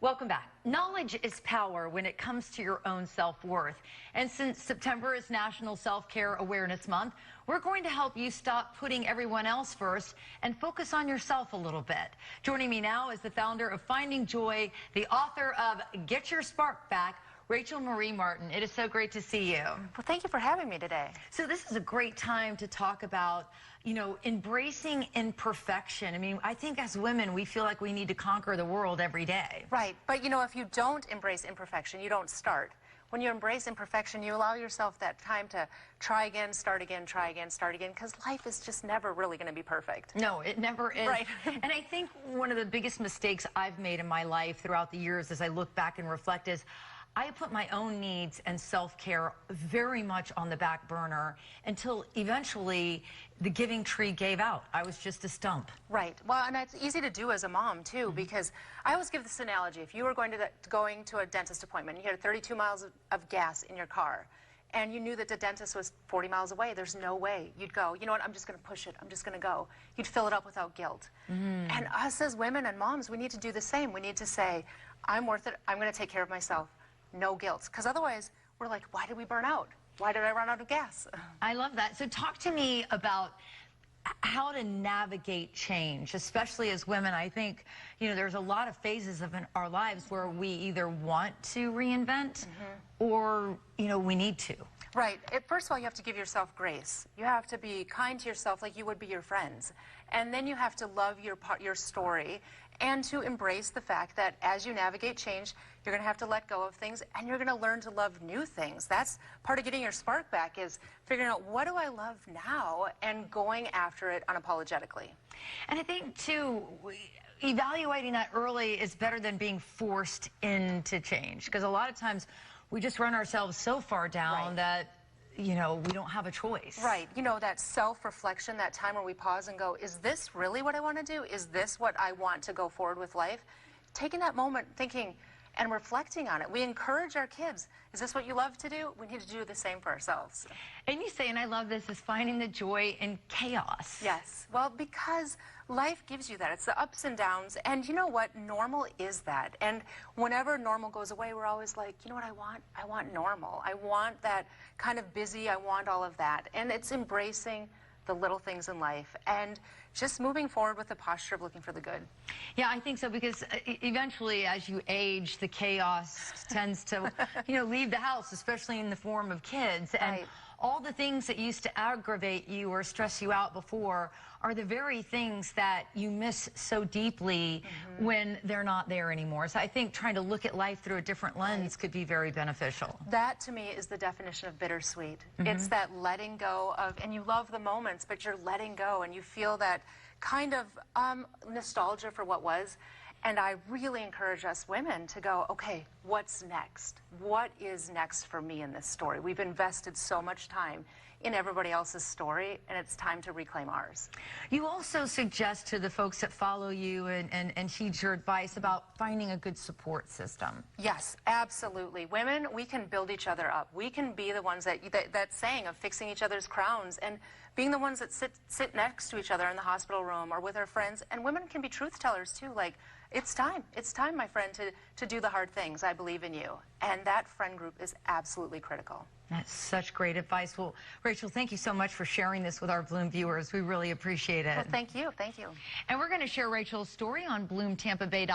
Welcome back. Knowledge is power when it comes to your own self-worth. And since September is National Self-Care Awareness Month, we're going to help you stop putting everyone else first and focus on yourself a little bit. Joining me now is the founder of Finding Joy, the author of Get Your Spark Back, Rachel Marie Martin. It is so great to see you. Well, thank you for having me today. So this is a great time to talk about, embracing imperfection. I mean, I think as women, we feel like we need to conquer the world every day. Right. But, if you don't embrace imperfection, you don't start. When you embrace imperfection, you allow yourself that time to try again, start again, try again, start again, because life is just never really going to be perfect. No, it never is. Right. And I think one of the biggest mistakes I've made in my life throughout the years as I look back and reflect is I put my own needs and self-care very much on the back burner until eventually the giving tree gave out. I was just a stump. Right. Well, and it's easy to do as a mom, too, because I always give this analogy. If you were going to a dentist appointment, you had 32 miles of gas in your car, and you knew that the dentist was 40 miles away, there's no way you'd go, you know what, I'm just going to push it, I'm just going to go. You'd fill it up without guilt. And us as women and moms, we need to do the same. We need to say, I'm worth it, I'm going to take care of myself. No guilt, because otherwise we're like, why did we burn out? Why did I run out of gas? I love that. So talk to me about how to navigate change, especially as women. I think, there's a lot of phases of our lives where we either want to reinvent or, we need to. Right. First of all, you have to give yourself grace. You have to be kind to yourself like you would be your friends. And then you have to love your story and to embrace the fact that as you navigate change, you're going to have to let go of things and you're going to learn to love new things. That's part of getting your spark back, is figuring out, what do I love now, and going after it unapologetically. And I think, too, evaluating that early is better than being forced into change, because a lot of times we just run ourselves so far down that we don't have a choice. Right. That self-reflection, that time where we pause and go, is this really what I want to do? Is this what I want to go forward with life? Taking that moment, thinking and reflecting on it. We encourage our kids. Is this what you love to do? We need to do the same for ourselves. And you say, and I love this, is finding the joy in chaos. Yes. Well, because life gives you that. It's the ups and downs. And you know what? Normal is that. And whenever normal goes away, we're always like, you know what I want? I want normal. I want that kind of busy. I want all of that. And it's embracing the little things in life and just moving forward with the posture of looking for the good. Yeah, I think so, because eventually as you age, the chaos tends to, leave the house, especially in the form of kids. And all the things that used to aggravate you or stress you out before are the very things that you miss so deeply when they're not there anymore. So I think trying to look at life through a different lens could be very beneficial. That, to me, is the definition of bittersweet. It's that letting go of, and you love the moments, but you're letting go, and you feel that kind of nostalgia for what was. And I really encourage us women to go, okay, what's next? What is next for me in this story? We've invested so much time in everybody else's story, and it's time to reclaim ours. You also suggest to the folks that follow you and heed your advice about finding a good support system. Yes, absolutely. Women, we can build each other up. We can be the ones that saying of fixing each other's crowns and being the ones that sit next to each other in the hospital room or with our friends. And women can be truth tellers too, like, it's time, my friend, to do the hard things. I believe in you. And that friend group is absolutely critical. That's such great advice. Well, Rachel, thank you so much for sharing this with our Bloom viewers. We really appreciate it. Well, thank you. Thank you. And we're going to share Rachel's story on BloomTampaBay.com.